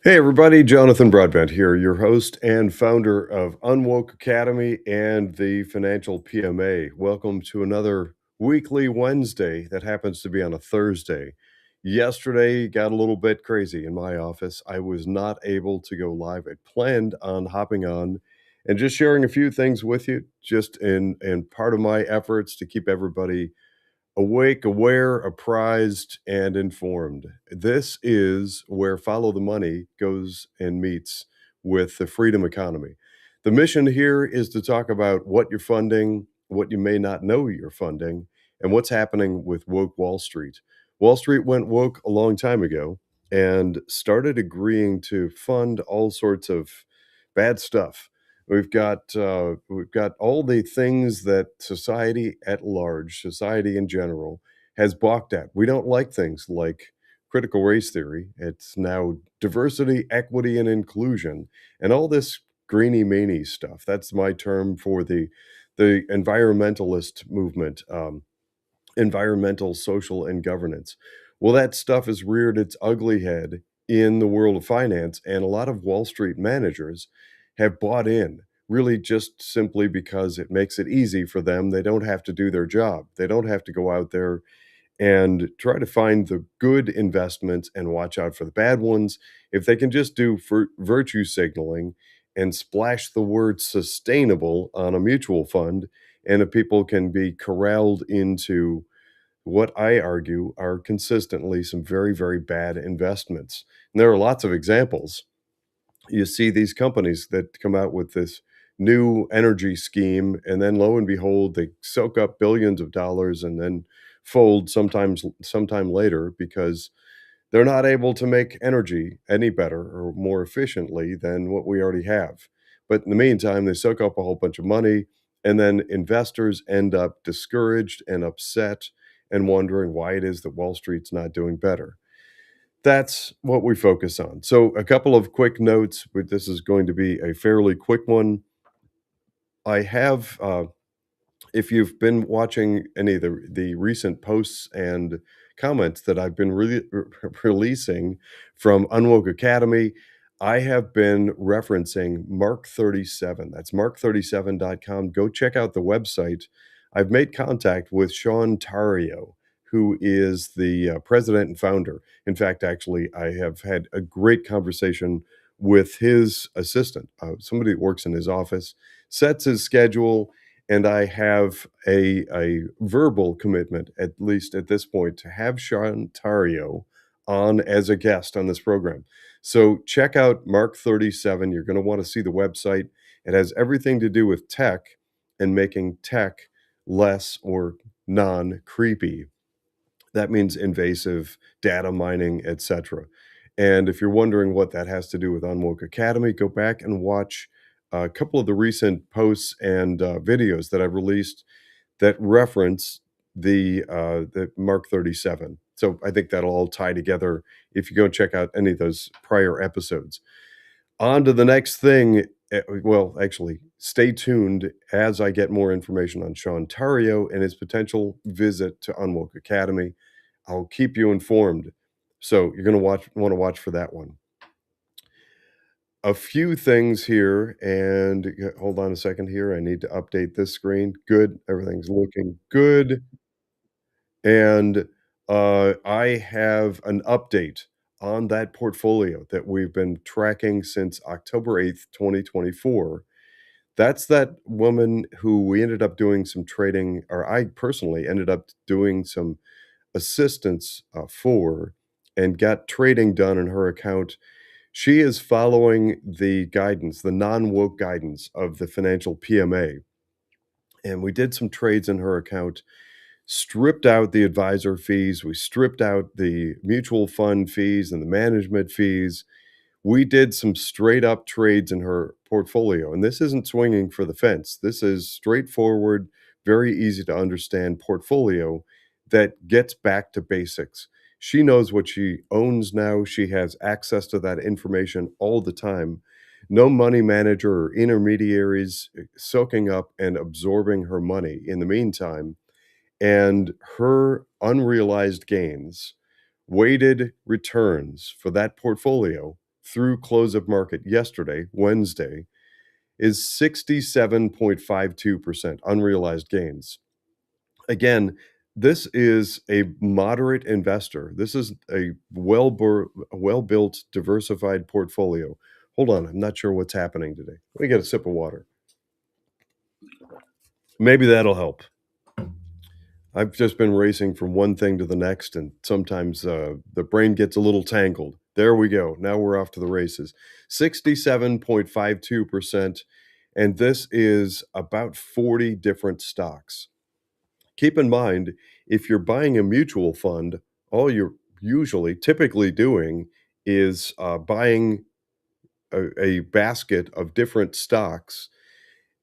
Hey everybody, Jonathan Broadbent here, your host and founder of UnWoke.Academy and the Financial PMA. Welcome to another weekly Wednesday that happens to be on a Thursday. Yesterday got a little bit crazy in my office. I was not able to go live. I planned on hopping on and just sharing a few things with you, just in part of my efforts to keep everybody awake, aware, apprised, and informed. This is where Follow the Money goes and meets with the freedom economy. The mission here is to talk about what you're funding, what you may not know you're funding, and what's happening with woke Wall Street. Wall Street went woke a long time ago and started agreeing to fund all sorts of bad stuff. We've got all the things that society at large, society in general, has balked at. We don't like things like critical race theory. It's now diversity, equity, and inclusion, and all this greeny meany stuff. That's my term for the environmentalist movement. Environmental, social, and governance. Well, that stuff has reared its ugly head in the world of finance, and a lot of Wall Street managers have bought in, really just simply because it makes it easy for them. They don't have to do their job. They don't have to go out there and try to find the good investments and watch out for the bad ones. If they can just do virtue signaling and splash the word sustainable on a mutual fund, and if people can be corralled into what I argue are consistently some very, very bad investments. And there are lots of examples. You see these companies that come out with this new energy scheme, and then lo and behold, they soak up billions of dollars and then fold sometime later because they're not able to make energy any better or more efficiently than what we already have. But in the meantime, they soak up a whole bunch of money, and then investors end up discouraged and upset and wondering why it is that Wall Street's not doing better. That's what we focus on. So, a couple of quick notes, but this is going to be a fairly quick one. I have if you've been watching any of the recent posts and comments that I've been releasing from Unwoke Academy, I have been referencing Mark 37. That's mark37.com. Go check out the website. I've made contact with Sean Tario, who is the president and founder. In fact, actually, I have had a great conversation with his assistant, somebody that works in his office, sets his schedule, and I have a verbal commitment, at least at this point, to have Sean Tario on as a guest on this program. So check out Mark 37. You're going to want to see the website. It has everything to do with tech and making tech less or non creepy. That means invasive data mining, etc. And if you're wondering what that has to do with Unwoke Academy, go back and watch a couple of the recent posts and videos that I've released that reference the Mark 37. So I think that'll all tie together if you go check out any of those prior episodes. On to the next thing. Well, actually, stay tuned as I get more information on Sean Tario and his potential visit to Unwoke Academy. I'll keep you informed. So you're going to want to watch for that one. A few things here, and hold on a second here. I need to update this screen. Good. Everything's looking good. And I have an update on that portfolio that we've been tracking since October 8th, 2024. That's that woman who we ended up doing some trading, or I personally ended up doing some assistance for and got trading done in her account. She is following the guidance, the non woke guidance of the financial PMA. And we did some trades in her account, stripped out the advisor fees, we stripped out the mutual fund fees and the management fees. We did some straight up trades in her portfolio, and this isn't swinging for the fence. This is straightforward, very easy to understand portfolio that gets back to basics. She knows what she owns now. She has access to that information all the time. No money manager or intermediaries soaking up and absorbing her money in the meantime. And her unrealized gains, weighted returns for that portfolio through close of market yesterday, Wednesday, is 67.52% unrealized gains. Again, this is a moderate investor. This is a well-built, diversified portfolio. Hold on, I'm not sure what's happening today. Let me get a sip of water. Maybe that'll help. I've just been racing from one thing to the next, and sometimes the brain gets a little tangled. There we go. Now we're off to the races. 67.52%, and this is about 40 different stocks. Keep in mind, if you're buying a mutual fund, all you're typically doing is buying a basket of different stocks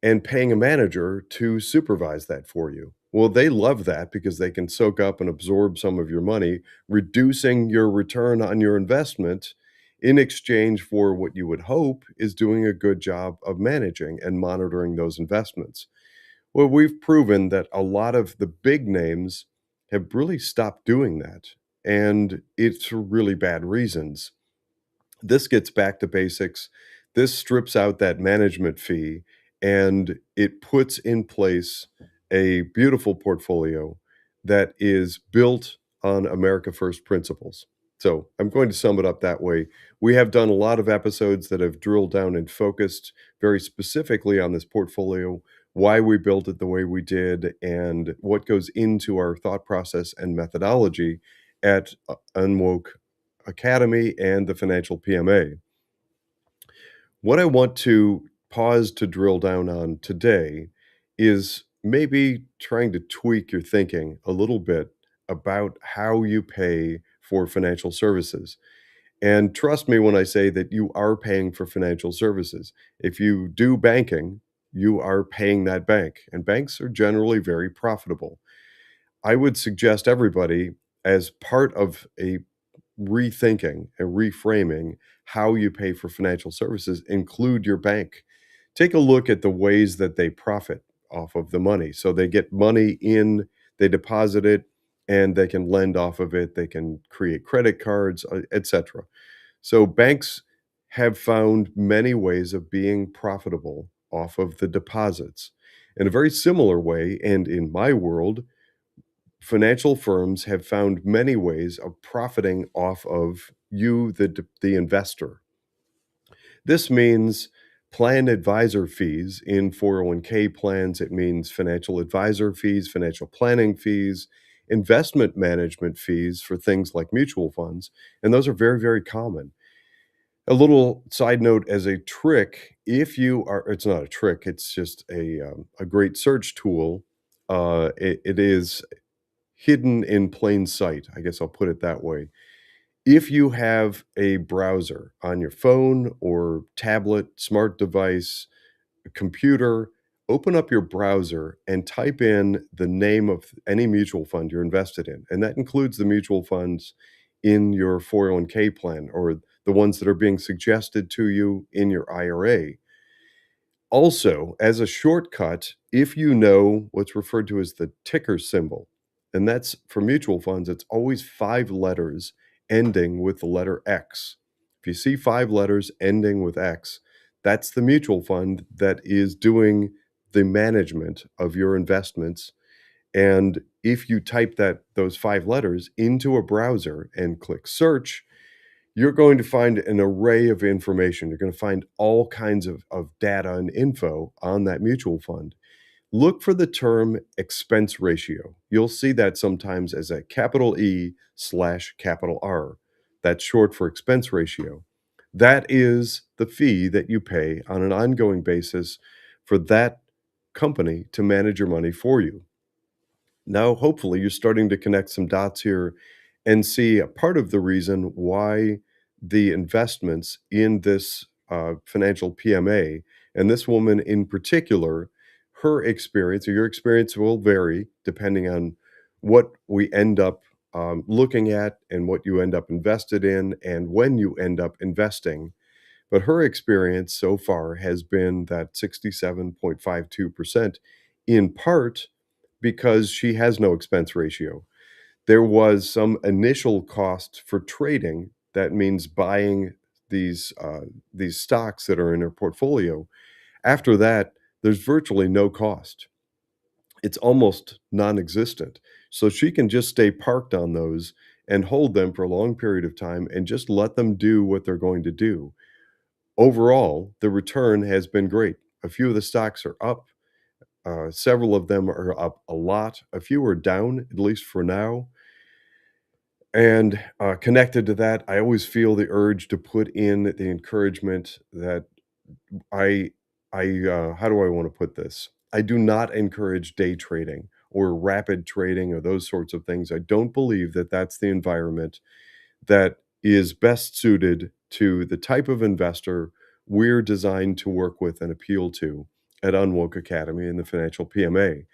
and paying a manager to supervise that for you. Well, they love that because they can soak up and absorb some of your money, reducing your return on your investment in exchange for what you would hope is doing a good job of managing and monitoring those investments. Well, we've proven that a lot of the big names have really stopped doing that, and it's for really bad reasons. This gets back to basics. This strips out that management fee, and it puts in place a beautiful portfolio that is built on America First principles. So I'm going to sum it up that way. We have done a lot of episodes that have drilled down and focused very specifically on this portfolio, why we built it the way we did, and what goes into our thought process and methodology at UnWoke.Academy and the Financial PMA. What I want to pause to drill down on today is maybe trying to tweak your thinking a little bit about how you pay for financial services. And trust me when I say that you are paying for financial services. If you do banking, you are paying that bank, and banks are generally very profitable. I would suggest everybody, as part of a rethinking and reframing how you pay for financial services, include your bank. Take a look at the ways that they profit off of the money. So they get money in, they deposit it, and they can lend off of it. They can create credit cards, etc. So banks have found many ways of being profitable off of the deposits. In a very similar way, and in my world, financial firms have found many ways of profiting off of you, the investor. This means plan advisor fees in 401k plans. It means financial advisor fees, financial planning fees, investment management fees for things like mutual funds. And those are very, very common. A little side note as a trick, if you are, it's not a trick, it's just a great search tool. It is hidden in plain sight. I guess I'll put it that way. If you have a browser on your phone or tablet, smart device, computer, open up your browser and type in the name of any mutual fund you're invested in. And that includes the mutual funds in your 401k plan or the ones that are being suggested to you in your IRA. Also, as a shortcut, if you know what's referred to as the ticker symbol, and that's for mutual funds, it's always 5 letters ending with the letter X. If you see 5 letters ending with X, that's the mutual fund that is doing the management of your investments. And if you type those 5 letters into a browser and click search, you're going to find an array of information. You're going to find all kinds of data and info on that mutual fund. Look for the term expense ratio. You'll see that sometimes as a capital E/capital R. That's short for expense ratio. That is the fee that you pay on an ongoing basis for that company to manage your money for you. Now, hopefully, you're starting to connect some dots here and see a part of the reason why the investments in this financial PMA, and this woman in particular, her experience or your experience will vary depending on what we end up looking at and what you end up invested in and when you end up investing. But her experience so far has been that 67.52%, in part because she has no expense ratio. There was some initial cost for trading. That means buying these stocks that are in her portfolio, after that, there's virtually no cost. It's almost non-existent. So she can just stay parked on those and hold them for a long period of time and just let them do what they're going to do. Overall, the return has been great. A few of the stocks are up, several of them are up a lot, a few are down, at least for now. And connected to that, I always feel the urge to put in the encouragement that I how do I wanna put this? I do not encourage day trading or rapid trading or those sorts of things. I don't believe that that's the environment that is best suited to the type of investor we're designed to work with and appeal to at UnWoke Academy and the Financial PMA.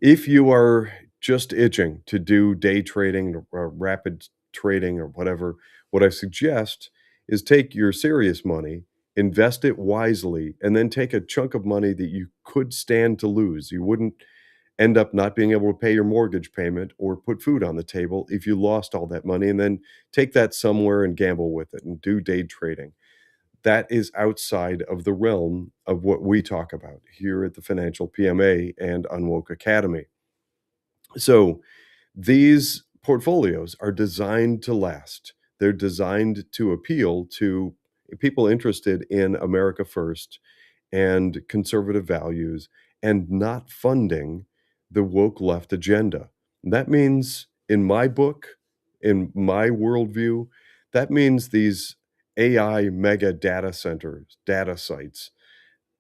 If you are just itching to do day trading or rapid trading or whatever, what I suggest is take your serious money, invest it wisely, and then take a chunk of money that you could stand to lose. You wouldn't end up not being able to pay your mortgage payment or put food on the table if you lost all that money, and then take that somewhere and gamble with it and do day trading. That is outside of the realm of what we talk about here at the Financial PMA and UnWoke Academy. So these portfolios are designed to last. They're designed to appeal to people interested in America first and conservative values and not funding the woke left agenda. That means, in my book, in my worldview, that means these AI mega data centers, data sites.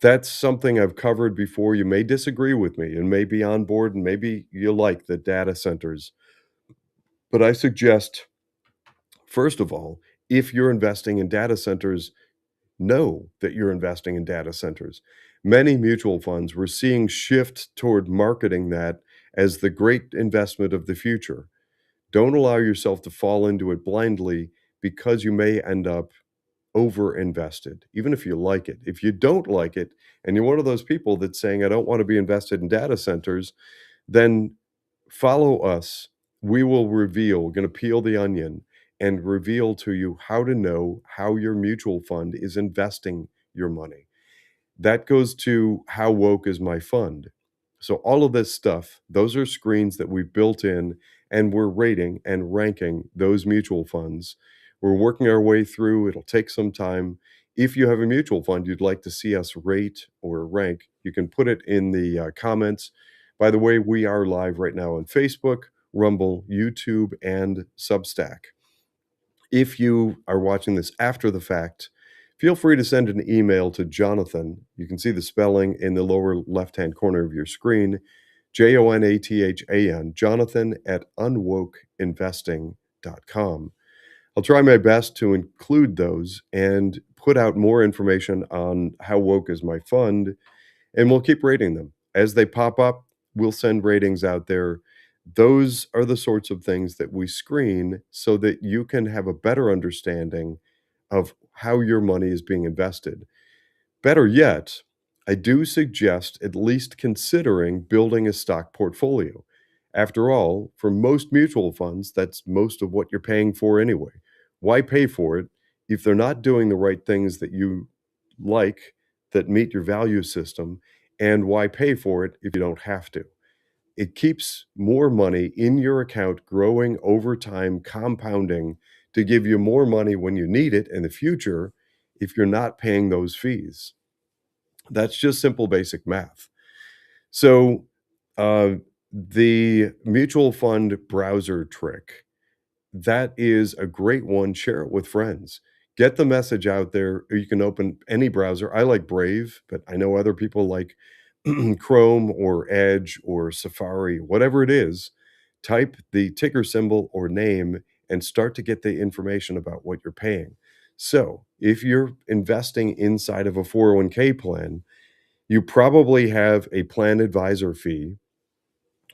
That's something I've covered before. You may disagree with me and may be on board, and maybe you like the data centers. But I suggest, first of all, if you're investing in data centers, know that you're investing in data centers. Many mutual funds we're seeing shift toward marketing that as the great investment of the future. Don't allow yourself to fall into it blindly because you may end up over invested, even if you like it. If you don't like it, and you're one of those people that's saying, I don't want to be invested in data centers, then follow us. We will reveal, we're going to peel the onion and reveal to you how to know how your mutual fund is investing your money. That goes to how woke is my fund. So all of this stuff, those are screens that we've built in and we're rating and ranking those mutual funds. We're working our way through. It'll take some time. If you have a mutual fund you'd like to see us rate or rank, you can put it in the comments. By the way, we are live right now on Facebook, Rumble, YouTube, and Substack. If you are watching this after the fact, feel free to send an email to Jonathan. You can see the spelling in the lower left-hand corner of your screen, Jonathan, Jonathan at unwokeinvesting.com. I'll try my best to include those and put out more information on how woke is my fund, and we'll keep rating them. As they pop up, we'll send ratings out there. Those are the sorts of things that we screen so that you can have a better understanding of how your money is being invested. Better yet, I do suggest at least considering building a stock portfolio. After all, for most mutual funds, that's most of what you're paying for anyway. Why pay for it if they're not doing the right things that you like that meet your value system? And why pay for it if you don't have to? It keeps more money in your account growing over time, compounding to give you more money when you need it in the future if you're not paying those fees. That's just simple, basic math. So, uh, the mutual fund browser trick, that is a great one. Share it with friends. Get the message out there. You can open any browser. I like Brave, but I know other people like Chrome or Edge or Safari, whatever it is. Type the ticker symbol or name and start to get the information about what you're paying. So, if you're investing inside of a 401k plan, you probably have a plan advisor fee.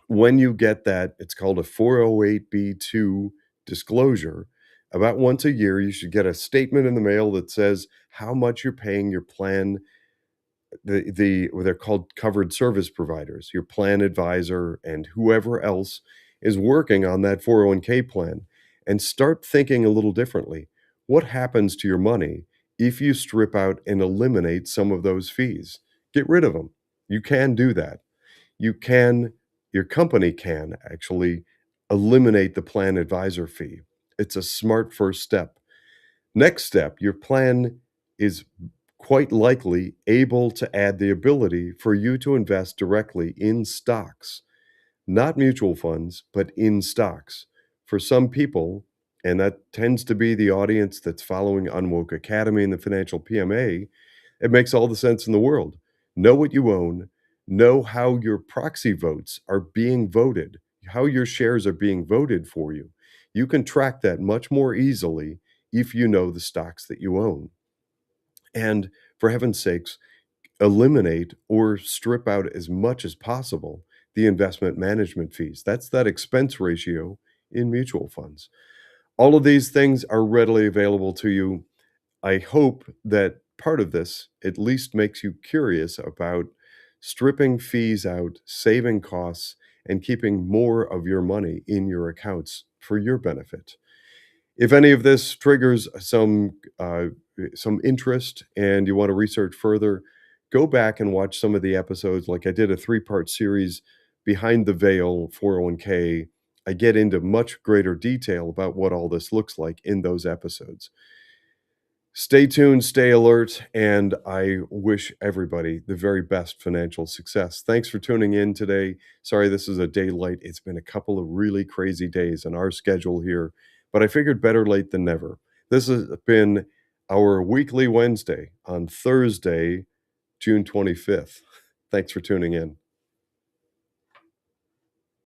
When you get that, it's called a 408(b)(2) disclosure. About once a year, you should get a statement in the mail that says how much you're paying your plan, what they're called covered service providers, your plan advisor, and whoever else is working on that 401k plan, and start thinking a little differently. What happens to your money if you strip out and eliminate some of those fees? Get rid of them. You can do that. You can your company can actually eliminate the plan advisor fee. It's a smart first step. Next step, your plan is quite likely able to add the ability for you to invest directly in stocks, not mutual funds, but in stocks. For some people, and that tends to be the audience that's following UnWoke Academy and the Financial PMA, it makes all the sense in the world. Know what you own, know how your proxy votes are being voted, how your shares are being voted for you. You can track that much more easily if you know the stocks that you own. And for heaven's sakes, eliminate or strip out as much as possible the investment management fees. That's that expense ratio in mutual funds. All of these things are readily available to you. I hope that part of this at least makes you curious about stripping fees out, saving costs, and keeping more of your money in your accounts for your benefit. If any of this triggers some interest and you want to research further, go back and watch some of the episodes. Like I did a three-part series, Behind the Veil 401k. I get into much greater detail about what all this looks like in those episodes. Stay tuned, stay alert, and I wish everybody the very best financial success. Thanks for tuning in today. Sorry this is a day late. It's been a couple of really crazy days on our schedule here, but I figured better late than never. This has been our weekly Wednesday on Thursday, June 25th. Thanks for tuning in.